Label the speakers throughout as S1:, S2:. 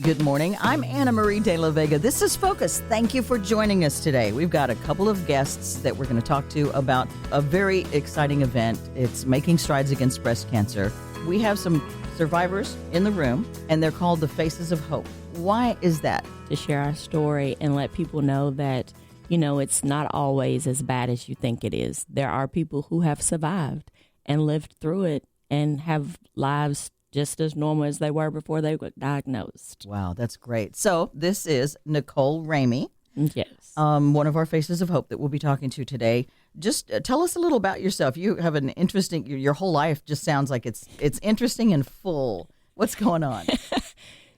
S1: Good morning. I'm Anna Marie de la Vega. This is Focus. Thank you for joining us today. We've got a couple of guests that we're going to talk to about a very exciting event. It's Making Strides Against Breast Cancer. We have some survivors in the room, and they're called the Faces of Hope. Why is that?
S2: To share our story and let people know that, it's not always as bad as you think it is. There are people who have survived and lived through it and have lives just as normal as they were before they got diagnosed.
S1: Wow, that's great. So this is Nicole Ramey.
S2: Yes.
S1: One of our Faces of Hope that we'll be talking to today. Just tell us a little about yourself. You have an interesting, your whole life just sounds like it's interesting and full. What's going on?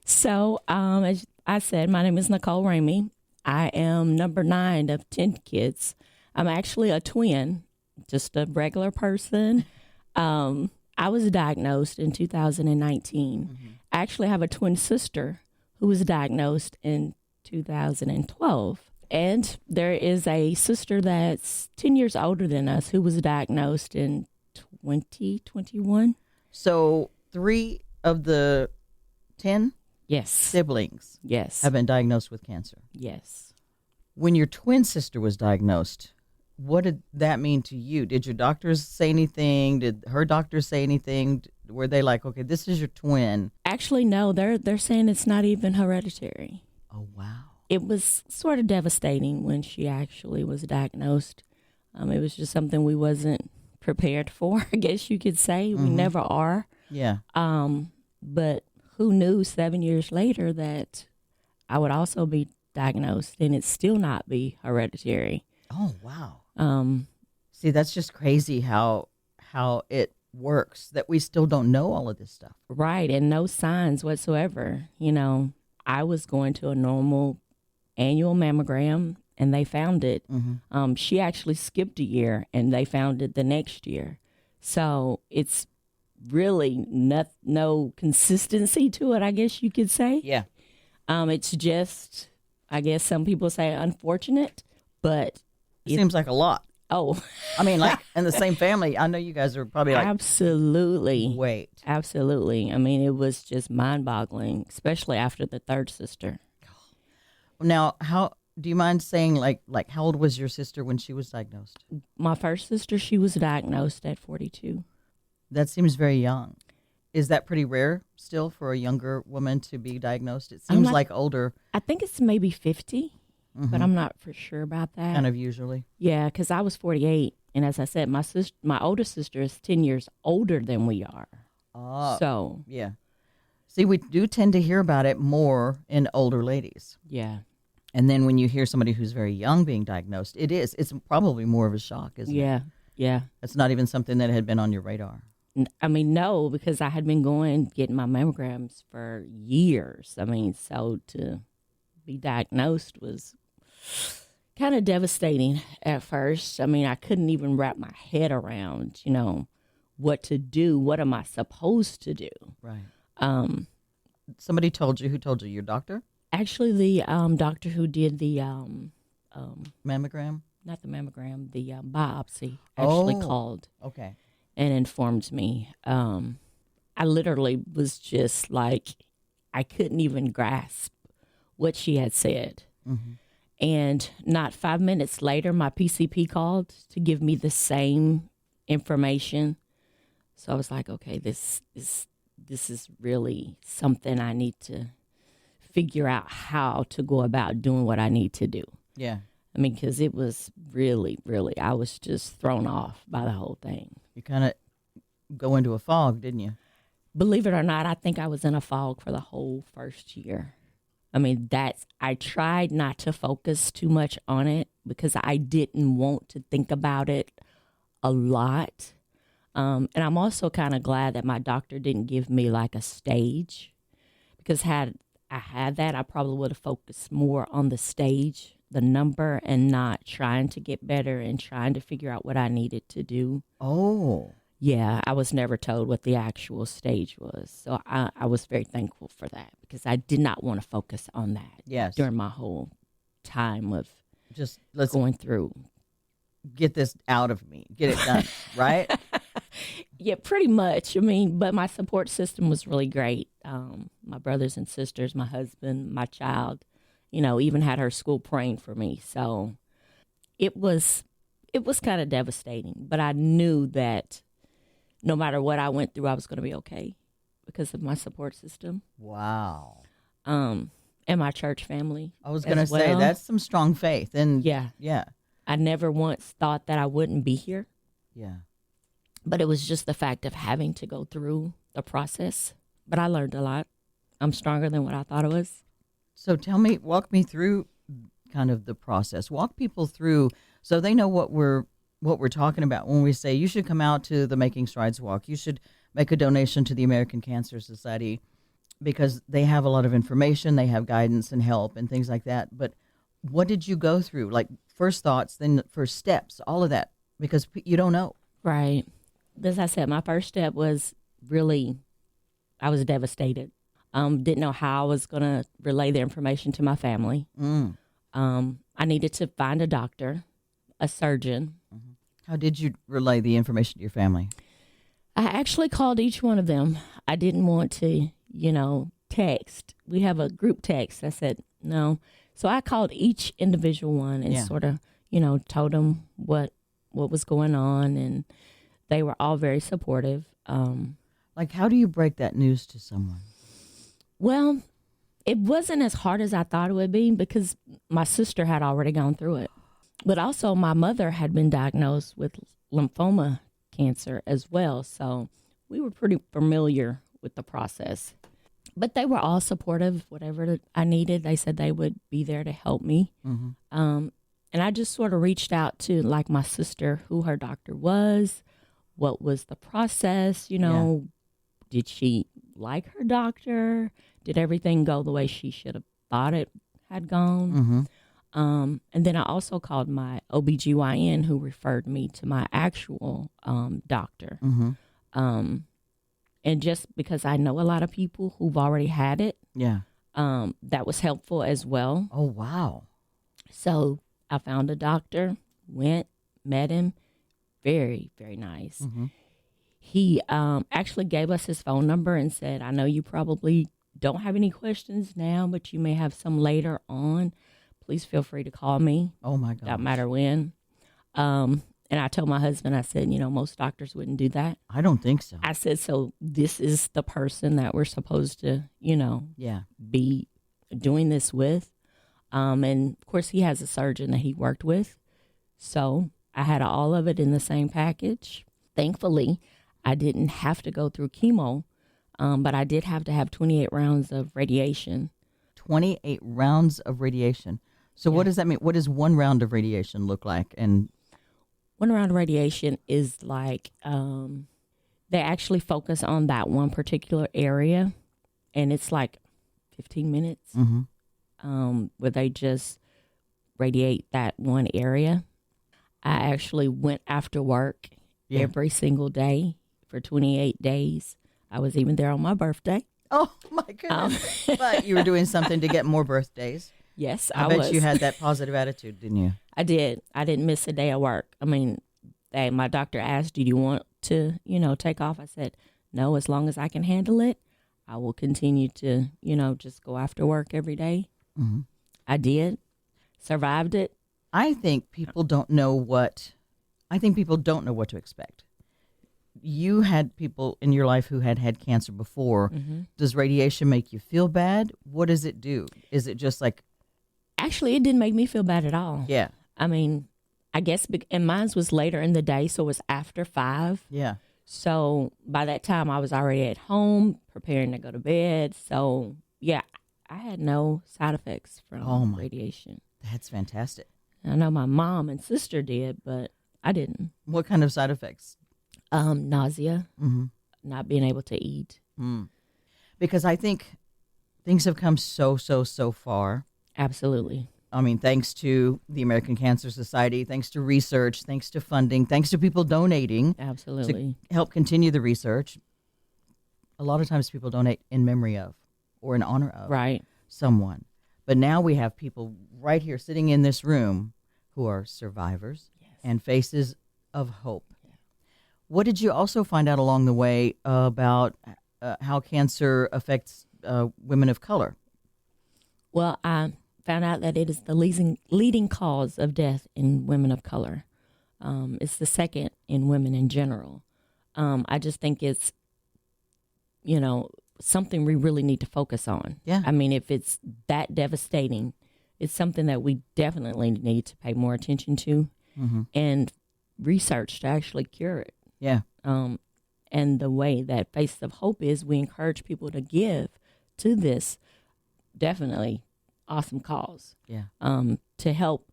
S2: So, as I said, my name is Nicole Ramey. I am number 9 of 10 kids. I'm actually a twin, just a regular person. I was diagnosed in 2019. Mm-hmm. I actually have a twin sister who was diagnosed in 2012. And there is a sister that's 10 years older than us who was diagnosed in 2021.
S1: So 3 of the 10 siblings have been diagnosed with cancer.
S2: Yes.
S1: When your twin sister was diagnosed, what did that mean to you? Did your doctors say anything? Did her doctors say anything? Were they like, okay, this is your twin?
S2: Actually, no. They're saying it's not even hereditary.
S1: Oh, wow.
S2: It was sort of devastating when she actually was diagnosed. It was just something we wasn't prepared for, I guess you could say. Mm-hmm. We never are.
S1: Yeah.
S2: But who knew 7 years later that I would also be diagnosed and it still not be hereditary.
S1: Oh, wow. See, that's just crazy how it works, that we still don't know all of this stuff.
S2: Right, and no signs whatsoever. I was going to a normal annual mammogram, and they found it. Mm-hmm. She actually skipped a year, and they found it the next year. So it's really no consistency to it, I guess you could say.
S1: Yeah.
S2: It's just, I guess some people say unfortunate, but
S1: it seems like a lot.
S2: Oh.
S1: I mean, like in the same family, I know you guys are probably like,
S2: absolutely.
S1: Wait.
S2: Absolutely. I mean, it was just mind-boggling, especially after the third sister.
S1: Now, how do you mind saying like how old was your sister when she was diagnosed?
S2: My first sister, she was diagnosed at 42.
S1: That seems very young. Is that pretty rare still for a younger woman to be diagnosed? It seems like older.
S2: I think it's maybe 50. Mm-hmm. But I'm not for sure about that.
S1: Kind of usually.
S2: Yeah, because I was 48. And as I said, my older sister is 10 years older than we are.
S1: Oh.
S2: So.
S1: Yeah. See, we do tend to hear about it more in older ladies.
S2: Yeah.
S1: And then when you hear somebody who's very young being diagnosed, it's probably more of a shock, isn't it?
S2: Yeah, yeah.
S1: It's not even something that had been on your radar.
S2: I mean, no, because I had been getting my mammograms for years. I mean, so to be diagnosed was kind of devastating at first. I mean, I couldn't even wrap my head around, what to do. What am I supposed to do?
S1: Right. Somebody told you. Who told you? Your doctor?
S2: Actually, the doctor who did the
S1: mammogram?
S2: Not the mammogram, the biopsy actually called.
S1: Okay.
S2: And informed me. I literally was just like, I couldn't even grasp what she had said. Mm-hmm. And not 5 minutes later, my PCP called to give me the same information. So I was like, okay, this is really something I need to figure out how to go about doing what I need to do.
S1: Yeah.
S2: I mean, because it was really, really, I was just thrown off by the whole thing.
S1: You kind of go into a fog, didn't you?
S2: Believe it or not, I think I was in a fog for the whole first year. I mean, I tried not to focus too much on it because I didn't want to think about it a lot. And I'm also kind of glad that my doctor didn't give me like a stage, because had I had that, I probably would have focused more on the stage, the number, and not trying to get better and trying to figure out what I needed to do.
S1: Oh.
S2: Yeah, I was never told what the actual stage was. So I was very thankful for that, because I did not want to focus on that during my whole time of
S1: just
S2: going through.
S1: Get this out of me. Get it done, right?
S2: Yeah, pretty much. I mean, but my support system was really great. my brothers and sisters, my husband, my child, you know, even had her school praying for me. So it was kind of devastating, but I knew that no matter what I went through, I was going to be okay because of my support system.
S1: Wow.
S2: And my church family.
S1: I was going to say, that's some strong faith. And
S2: yeah. I never once thought that I wouldn't be here.
S1: Yeah.
S2: But it was just the fact of having to go through the process. But I learned a lot. I'm stronger than what I thought I was.
S1: So walk me through kind of the process. Walk people through so they know what we're talking about when we say you should come out to the Making Strides Walk. You should make a donation to the American Cancer Society because they have a lot of information, they have guidance and help and things like that. But what did you go through? Like first thoughts, then first steps, all of that, because you don't know.
S2: Right. As I said, my first step was really, I was devastated. Didn't know how I was going to relay the information to my family. I needed to find a doctor, a surgeon.
S1: Mm-hmm. How did you relay the information to your family?
S2: I actually called each one of them. I didn't want to, text. We have a group text. I said, no. So I called each individual one and sort of, told them what was going on. And they were all very supportive.
S1: Like, how do you break that news to someone?
S2: Well, it wasn't as hard as I thought it would be because my sister had already gone through it. But also my mother had been diagnosed with lymphoma cancer as well. So we were pretty familiar with the process. But they were all supportive, whatever I needed. They said they would be there to help me. Mm-hmm. And I just sort of reached out to like my sister, who her doctor was, what was the process, did she like her doctor? Did everything go the way she should have thought it had gone? Mm-hmm. And then I also called my OBGYN who referred me to my actual doctor. Mm-hmm. And just because I know a lot of people who've already had it, that was helpful as well.
S1: Oh, wow.
S2: So I found a doctor, went, met him, very, very nice. Mm-hmm. He actually gave us his phone number and said, I know you probably don't have any questions now, but you may have some later on. Please feel free to call me.
S1: Oh, my God.
S2: Don't matter when. And I told my husband, I said, most doctors wouldn't do that.
S1: I don't think so.
S2: I said, so this is the person that we're supposed to, be doing this with. And, of course, he has a surgeon that he worked with. So I had all of it in the same package. Thankfully, I didn't have to go through chemo, but I did have to have 28 rounds of radiation.
S1: 28 rounds of radiation. So what does that mean? What does one round of radiation look like? And
S2: one round of radiation is like they actually focus on that one particular area, and it's like 15 minutes where they just radiate that one area. I actually went after work every single day for 28 days. I was even there on my birthday.
S1: Oh, my goodness. But you were doing something to get more birthdays.
S2: Yes,
S1: I bet you had that positive attitude, didn't you?
S2: I did. I didn't miss a day of work. I mean, my doctor asked, do you want to, take off? I said, no, as long as I can handle it, I will continue to, just go after work every day. Mm-hmm. I did. Survived it.
S1: I think people don't know what to expect. You had people in your life who had cancer before. Mm-hmm. Does radiation make you feel bad? What does it do? Is it just like...
S2: Actually, it didn't make me feel bad at all.
S1: Yeah.
S2: I mean, I guess, and mine was later in the day, so it was after 5.
S1: Yeah.
S2: So by that time, I was already at home, preparing to go to bed. So, yeah, I had no side effects from radiation.
S1: That's fantastic.
S2: I know my mom and sister did, but I didn't.
S1: What kind of side effects?
S2: Nausea, not being able to eat.
S1: Mm. Because I think things have come so far.
S2: Absolutely.
S1: I mean, thanks to the American Cancer Society, thanks to research, thanks to funding, thanks to people donating.
S2: Absolutely.
S1: To help continue the research. A lot of times people donate in memory of or in honor of someone. But now we have people right here sitting in this room who are survivors and faces of hope. Yeah. What did you also find out along the way about how cancer affects women of color.
S2: Well, I found out that it is the leading cause of death in women of color. It's the second in women in general. I just think it's, something we really need to focus on.
S1: Yeah.
S2: I mean, if it's that devastating, it's something that we definitely need to pay more attention to and research to actually cure it.
S1: Yeah.
S2: And the way that Faces of Hope is, we encourage people to give to this definitely awesome cause.
S1: Yeah.
S2: To help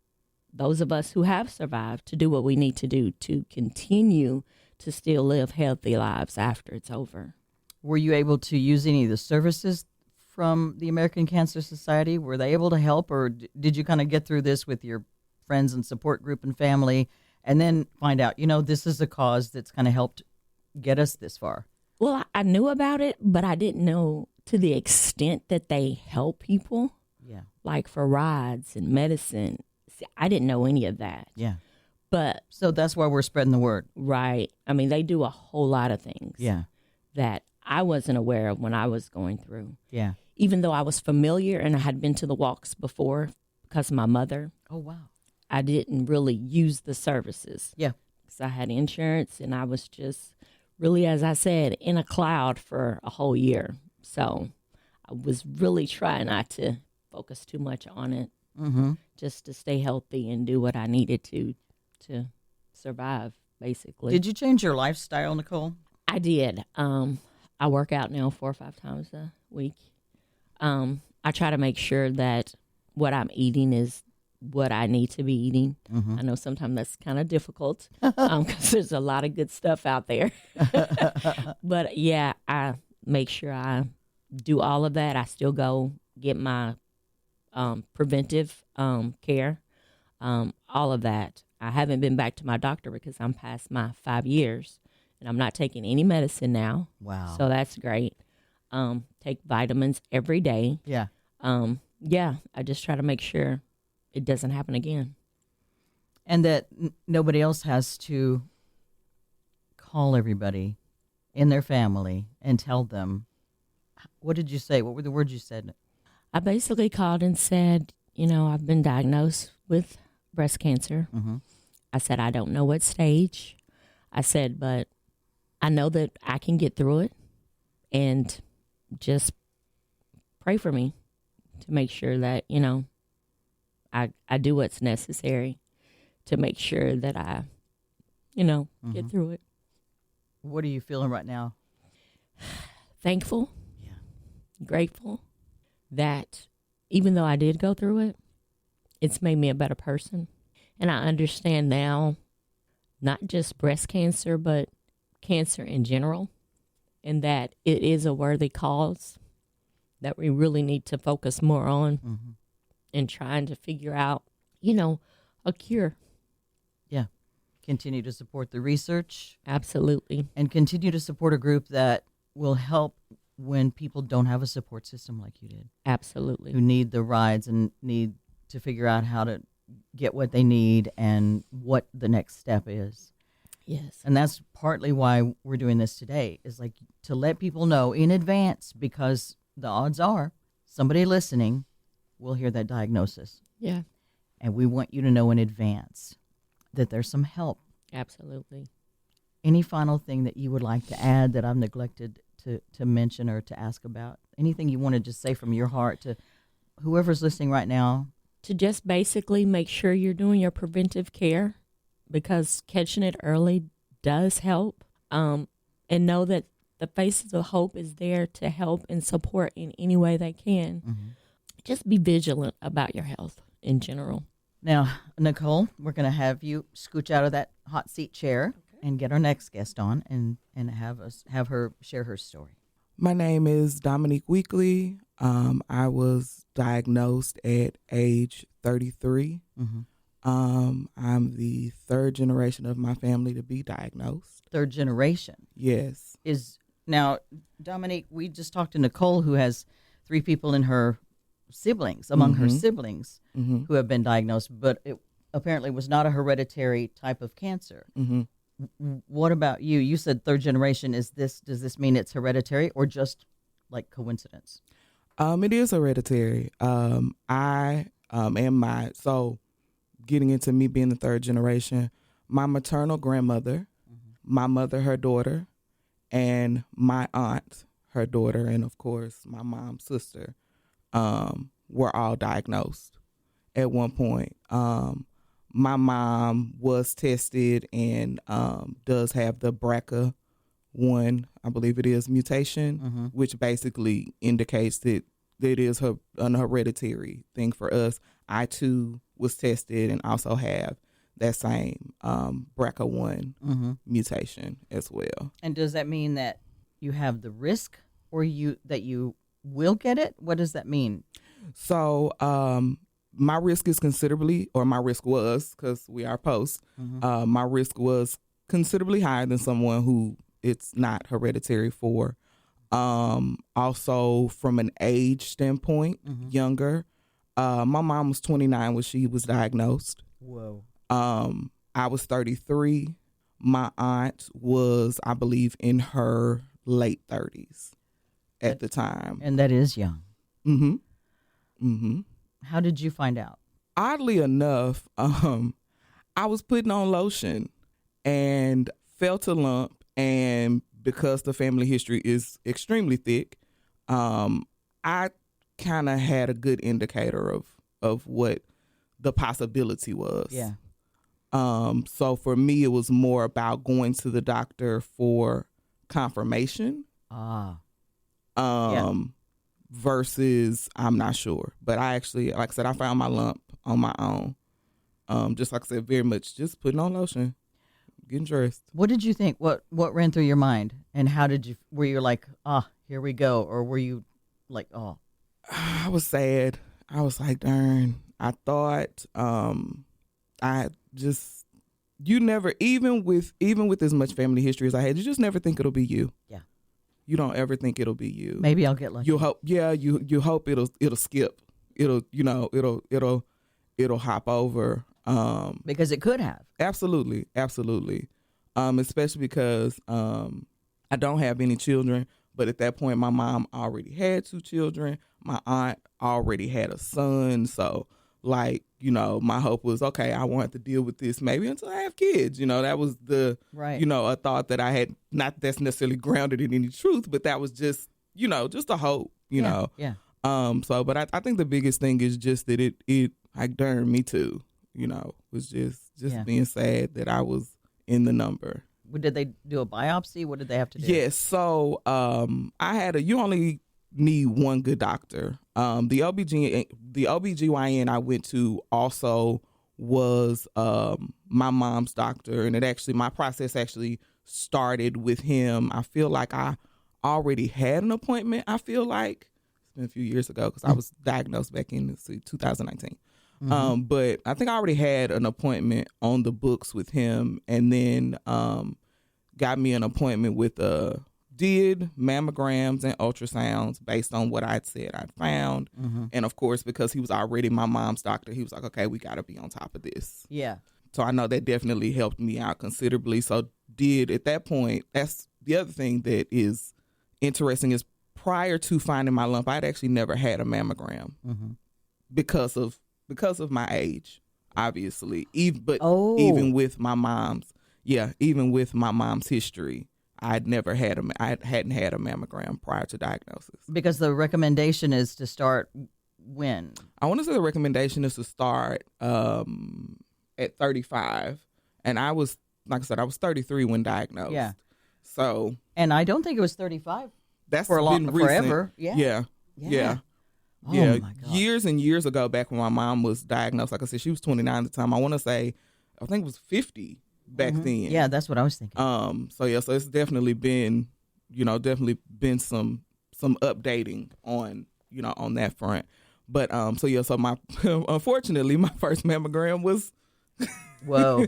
S2: those of us who have survived to do what we need to do to continue to still live healthy lives after it's over.
S1: Were you able to use any of the services from the American Cancer Society? Were they able to help, or did you kind of get through this with your friends and support group and family and then find out, this is a cause that's kind of helped get us this far?
S2: Well, I knew about it, but I didn't know to the extent that they help people.
S1: Yeah.
S2: Like for rides and medicine. See, I didn't know any of that.
S1: Yeah.
S2: But
S1: So that's why we're spreading the word.
S2: right. I mean, they do a whole lot of things
S1: Yeah.
S2: that I wasn't aware of when I was going through.
S1: Yeah.
S2: Even though I was familiar and I had been to the walks before because of my mother,
S1: Oh, wow.
S2: I didn't really use the services.
S1: Yeah.
S2: Because I had insurance and I was just really, as I said, in a cloud for a whole year. So I was really trying not to focus too much on it, just to stay healthy and do what I needed to survive, basically.
S1: Did you change your lifestyle, Nicole?
S2: I did. I work out now 4 or 5 times a week. I try to make sure that what I'm eating is what I need to be eating. I know sometimes that's kind of difficult because there's a lot of good stuff out there. But yeah, I make sure I do all of that. I still go get my preventive care, all of that. I haven't been back to my doctor because I'm past my 5 years and I'm not taking any medicine now.
S1: Wow.
S2: So that's great. Take vitamins every day.
S1: Yeah.
S2: Yeah, I just try to make sure it doesn't happen again.
S1: And that nobody else has to call everybody in their family and tell them. What did you say? What were the words you said?
S2: I basically called and said, I've been diagnosed with breast cancer. I said, I don't know what stage. I said, but I know that I can get through it, and just pray for me to make sure that, I do what's necessary to make sure that I, get through it.
S1: What are you feeling right now?
S2: Thankful.
S1: Yeah.
S2: Grateful that even though I did go through it, it's made me a better person. And I understand now, not just breast cancer, but cancer in general, and that it is a worthy cause that we really need to focus more on in trying to figure out, a cure.
S1: Yeah. Continue to support the research.
S2: Absolutely.
S1: And continue to support a group that will help when people don't have a support system like you did.
S2: Absolutely.
S1: Who need the rides and need to figure out how to get what they need and what the next step is.
S2: Yes.
S1: And that's partly why we're doing this today, is like to let people know in advance, because the odds are somebody listening will hear that diagnosis.
S2: Yeah.
S1: And we want you to know in advance that there's some help.
S2: Absolutely.
S1: Any final thing that you would like to add that I've neglected to mention or to ask about? Anything you want to just say from your heart to whoever's listening right now?
S2: To just basically make sure you're doing your preventive care, because catching it early does help. And know that the Faces of Hope is there to help and support in any way they can. Just be vigilant about your health in general.
S1: Now, Nicole, we're going to have you scooch out of that hot seat chair and get our next guest on and have her share her story.
S3: My name is Dominique Weekly. I was diagnosed at age 33. I'm the third generation of my family to be diagnosed.
S1: Third generation.
S3: Yes.
S1: Now, Dominique, we just talked to Nicole, who has 3 people in her siblings, among her siblings, who have been diagnosed, but it apparently was not a hereditary type of cancer. What about you? You said third generation. Does this mean it's hereditary or just like coincidence?
S3: It is hereditary. So getting into me being the third generation, my maternal grandmother, my mother, her daughter, and my aunt, her daughter, and of course my mom's sister, were all diagnosed at one point. My mom was tested and does have the BRCA1, I believe it is, mutation, which basically indicates that it is an hereditary thing for us. I too was tested and also have that same BRCA1 mutation as well.
S1: And does that mean that you have the risk, or that you will get it? What does that mean?
S3: So my risk is considerably, or my risk was, because we are post, my risk was considerably higher than someone who it's not hereditary for. Also from an age standpoint, younger. My mom was 29 when she was diagnosed.
S1: Whoa.
S3: I was 33. My aunt was, I believe, in her late 30s at the time.
S1: And that is young.
S3: Mm-hmm. Mm-hmm.
S1: How did you find out?
S3: Oddly enough, I was putting on lotion and felt a lump, and because the family history is extremely thick, I kind of had a good indicator of what the possibility was.
S1: Yeah.
S3: So for me, it was more about going to the doctor for confirmation. Versus I'm not sure. But I actually, like I said, I found my lump on my own. Just like I said, very much just putting on lotion, getting dressed.
S1: What did you think? What ran through your mind? And how did you, were you like, here we go? Or were you like, oh?
S3: I was sad. I was like, darn. I thought, I just, you never, even with as much family history as I had, you just never think it'll be you.
S1: Yeah.
S3: You don't ever think it'll be you.
S1: Maybe I'll get lucky.
S3: You hope, yeah. You hope it'll skip. It'll hop over.
S1: Because it could have.
S3: Absolutely. Especially because I don't have any children, but at that point my mom already had 2 children. My aunt already had a son, so like, my hope was, okay, I won't have to deal with this maybe until I have kids. That was the,
S1: right.
S3: A thought that I had, not that's necessarily grounded in any truth, but that was just, just a hope, know.
S1: Yeah.
S3: But I think the biggest thing is just that it like, darn, me too, was just being sad that I was in the number.
S1: Did they do a biopsy? What did they have to do?
S3: Yes. So I had you only need one good doctor. The OBGYN I went to also was my mom's doctor, and my process actually started with him. I feel like I already had an appointment. I feel like it's been a few years ago because I was diagnosed back in 2019. But I think I already had an appointment on the books with him, and then got me an appointment with did mammograms and ultrasounds based on what I'd said I'd found. And of course, because he was already my mom's doctor, he was like, okay, we got to be on top of this.
S1: Yeah.
S3: So I know that definitely helped me out considerably. So at that point, that's the other thing that is interesting is prior to finding my lump, I'd actually never had a mammogram because of my age, obviously. Even with my mom's history, I hadn't had a mammogram prior to diagnosis. Because
S1: the recommendation is to start when?
S3: I want to say the recommendation is to start at 35. And I was, like I said, I was 33 when diagnosed.
S1: Yeah.
S3: So.
S1: And I don't think it was 35.
S3: That's
S1: for forever.
S3: Yeah.
S1: Oh
S3: my
S1: God.
S3: Years and years ago, back when my mom was diagnosed, like I said, she was 29 at the time. I think it was 50 back then.
S1: Yeah, that's what I was thinking.
S3: So it's definitely been, some updating on, on that front. But so my unfortunately my first mammogram was
S1: whoa.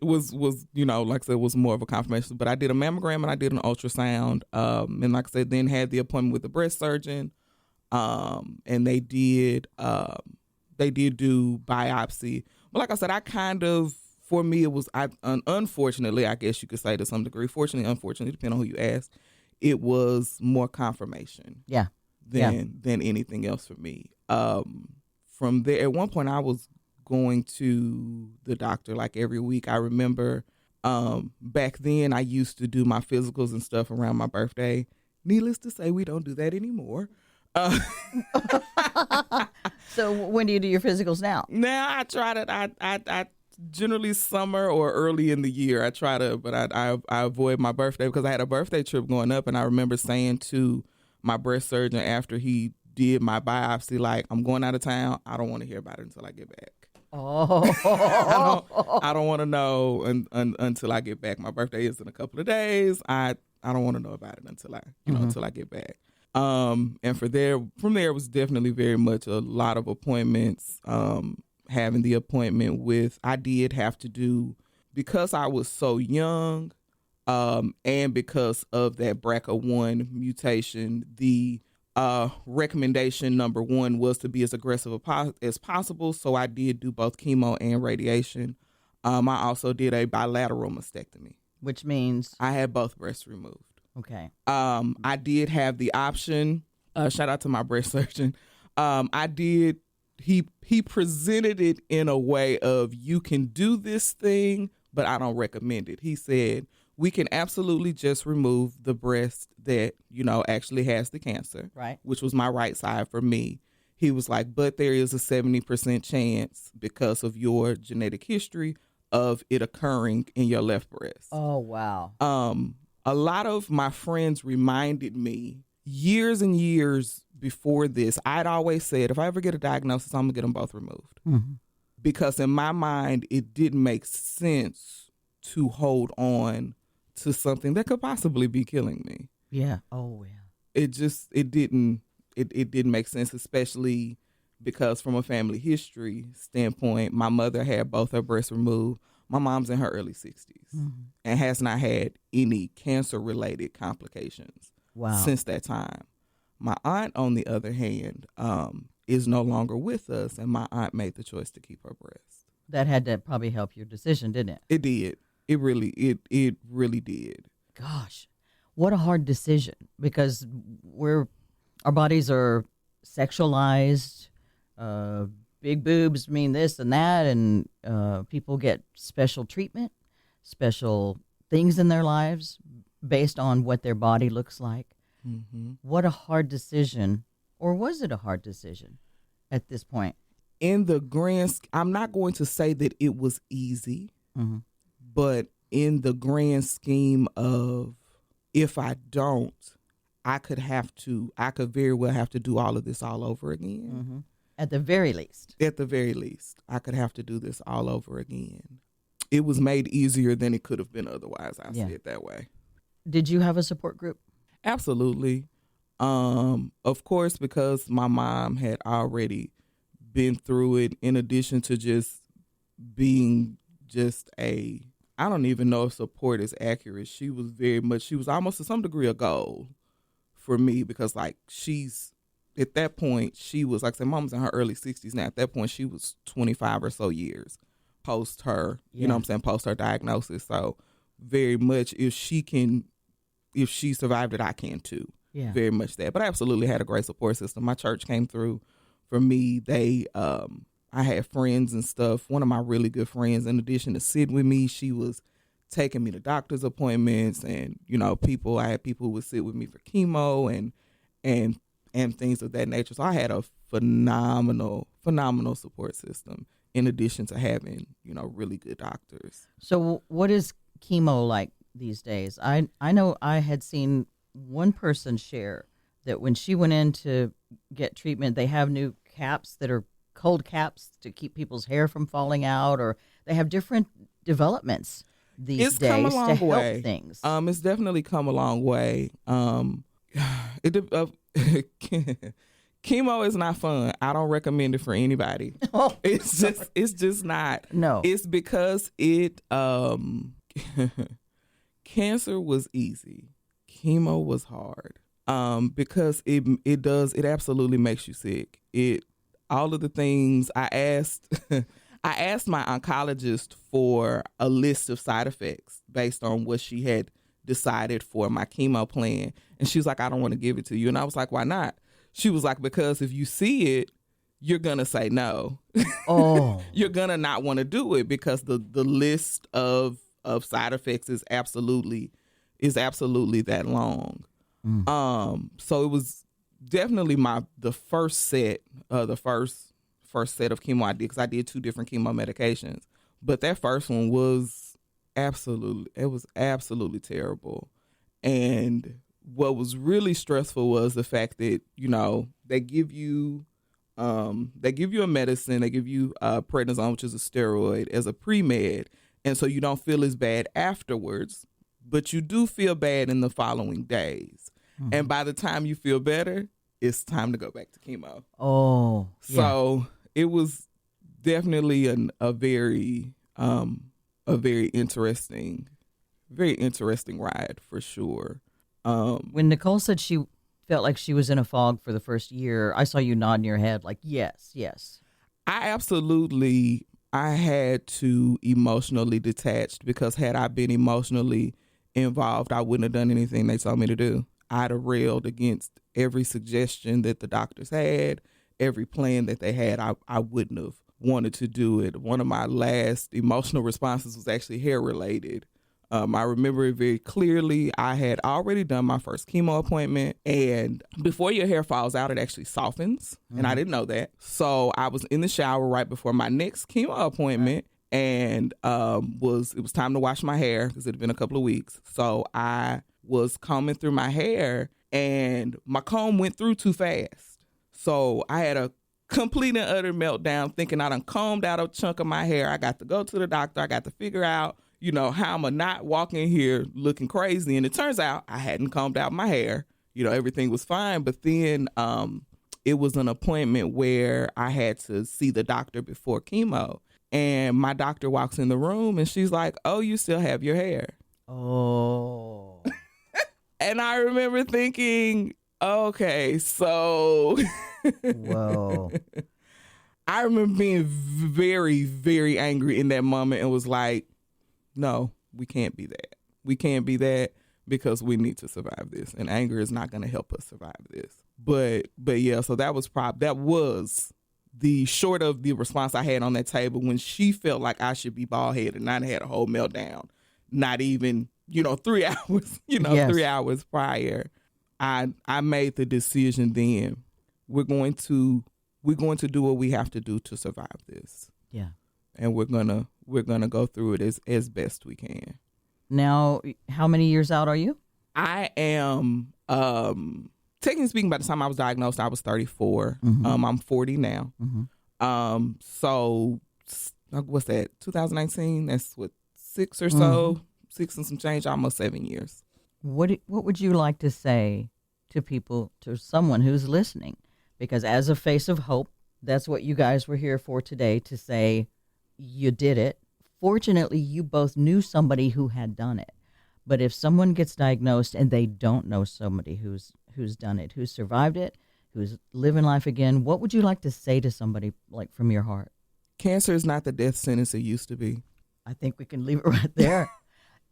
S3: was like I said, was more of a confirmation. But I did a mammogram and I did an ultrasound. And like I said, then had the appointment with the breast surgeon. And they did do biopsy. But like I said, I kind of for me, it was, unfortunately, I guess you could say to some degree, fortunately, unfortunately, depending on who you ask, it was more confirmation
S1: Yeah.
S3: than anything else for me. From there, at one point, I was going to the doctor like every week. I remember back then, I used to do my physicals and stuff around my birthday. Needless to say, we don't do that anymore.
S1: So when do you do your physicals now?
S3: Now I try to, I generally summer or early in the year. I try to, but I avoid my birthday because I had a birthday trip going up, and I remember saying to my breast surgeon after he did my biopsy, like, I'm going out of town. I don't want to hear about it until I get back.
S1: Oh,
S3: I don't want to know until I get back. My birthday is in a couple of days. I don't want to know about it until I until I get back. And from there it was definitely very much a lot of appointments. Having the appointment with, I did have to do, because I was so young, and because of that BRCA1 mutation, the recommendation number one was to be as aggressive as possible. So I did do both chemo and radiation. I also did a bilateral mastectomy,
S1: which means
S3: I had both breasts removed.
S1: okay.
S3: I did have the option. Shout out to my breast surgeon. He presented it in a way of, you can do this thing, but I don't recommend it. He said, we can absolutely just remove the breast that, actually has the cancer,
S1: Right.
S3: which was my right side for me. He was like, but there is a 70% chance because of your genetic history of it occurring in your left breast.
S1: Oh, wow.
S3: A lot of my friends reminded me years and years before this. I'd always said, if I ever get a diagnosis, I'm going to get them both removed.
S1: Mm-hmm.
S3: Because in my mind, it didn't make sense to hold on to something that could possibly be killing me.
S1: Yeah. Oh, yeah.
S3: It didn't make sense, especially because from a family history standpoint, my mother had both her breasts removed. My mom's in her early 60s and has not had any cancer-related complications since that time. My aunt, on the other hand, is no longer with us, and my aunt made the choice to keep her breast.
S1: That had to probably help your decision, didn't it?
S3: It did. It really did.
S1: Gosh, what a hard decision, because our bodies are sexualized. Big boobs mean this and that, and people get special treatment, special things in their lives based on what their body looks like.
S3: Mm-hmm.
S1: What a hard decision, or was it a hard decision at this point?
S3: In the I'm not going to say that it was easy, but in the grand scheme of, if I don't, I could very well have to do all of this all over again.
S1: Mm-hmm. At the very least.
S3: At the very least, I could have to do this all over again. It was made easier than it could have been otherwise. I see it that way.
S1: Did you have a support group?
S3: Absolutely. Of course, because my mom had already been through it, in addition to just being I don't even know if support is accurate. She was almost to some degree a goal for me, because at that point, she was, like I said, mom's in her early 60s now. At that point, she was 25 or so years post her, post her diagnosis. So very much, if she survived it, I can too.
S1: Yeah.
S3: Very much that. But I absolutely had a great support system. My church came through for me. I had friends and stuff. One of my really good friends, in addition to sitting with me, she was taking me to doctor's appointments, and I had people who would sit with me for chemo and things of that nature. So I had a phenomenal support system, in addition to having really good doctors. So
S1: what is chemo like these days? I know I had seen one person share that when she went in to get treatment, they have new caps that are cold caps to keep people's hair from falling out, or they have different developments these days to help things.
S3: It's definitely come a long way. Chemo is not fun. I don't recommend it for anybody.
S1: Oh,
S3: it's just not.
S1: No.
S3: It's because cancer was easy. Chemo was hard. Because it absolutely makes you sick. All of the things I I asked my oncologist for a list of side effects based on what she had decided for my chemo plan. And she was like, I don't want to give it to you. And I was like, why not? She was like, because if you see it, you're going to say no.
S1: Oh.
S3: You're going to not want to do it because the list of side effects is absolutely that long. So it was definitely the first set of chemo I did, because I did 2 different chemo medications. But that first one was absolutely terrible. And what was really stressful was the fact that, they give you a medicine, they give you prednisone, which is a steroid, as a pre-med. And so you don't feel as bad afterwards, but you do feel bad in the following days. Mm-hmm. And by the time you feel better, it's time to go back to chemo.
S1: Oh,
S3: so it was definitely a very interesting ride for sure.
S1: When Nicole said she felt like she was in a fog for the first year, I saw you nodding your head like, yes.
S3: I had to emotionally detach, because had I been emotionally involved, I wouldn't have done anything they told me to do. I'd have railed against every suggestion that the doctors had, every plan that they had. I wouldn't have wanted to do it. One of my last emotional responses was actually hair related. I remember it very clearly. I had already done my first chemo appointment, and before your hair falls out, it actually softens, and I didn't know that. So I was in the shower right before my next chemo appointment, and it was time to wash my hair because it had been a couple of weeks. So I was combing through my hair, and my comb went through too fast. So I had a complete and utter meltdown, thinking I done combed out a chunk of my hair. I got to go to the doctor. I got to figure out how I'm not walking here looking crazy. And it turns out I hadn't combed out my hair. Everything was fine. But then it was an appointment where I had to see the doctor before chemo. And my doctor walks in the room and she's like, oh, you still have your hair.
S1: Oh.
S3: And I remember thinking, okay, so.
S1: Whoa.
S3: I remember being very, very angry in that moment and was like, no, we can't be that. We can't be that, because we need to survive this, and anger is not going to help us survive this. But yeah, so that was the short of the response I had on that table when she felt like I should be bald headed, and I had a whole meltdown. Not even 3 hours,
S1: Yes.
S3: 3 hours prior. I made the decision then. We're going to do what we have to do to survive this.
S1: Yeah.
S3: And we're gonna go through it as best we can.
S1: Now, how many years out are you?
S3: I am, technically speaking, by the time I was diagnosed, I was 34.
S1: Mm-hmm.
S3: I'm 40 now.
S1: Mm-hmm.
S3: So what's that? 2019. That's what, 6 or so, 6 and some change, almost 7 years.
S1: What would you like to say to people, to someone who's listening? Because as a face of hope, that's what you guys were here for today, to say you did it. Fortunately, you both knew somebody who had done it. But if someone gets diagnosed and they don't know somebody who's done it, who's survived it, who's living life again, what would you like to say to somebody, like, from your heart?
S3: Cancer is not the death sentence it used to be.
S1: I think we can leave it right there.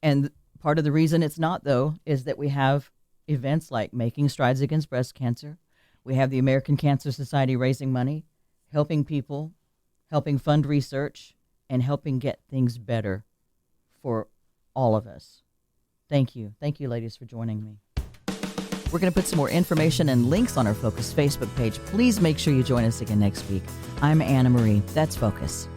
S1: And part of the reason it's not, though, is that we have events like Making Strides Against Breast Cancer. We have the American Cancer Society raising money, helping people, helping fund research, and helping get things better for all of us. Thank you. Thank you, ladies, for joining me. We're going to put some more information and links on our Focus Facebook page. Please make sure you join us again next week. I'm Anna Marie. That's Focus.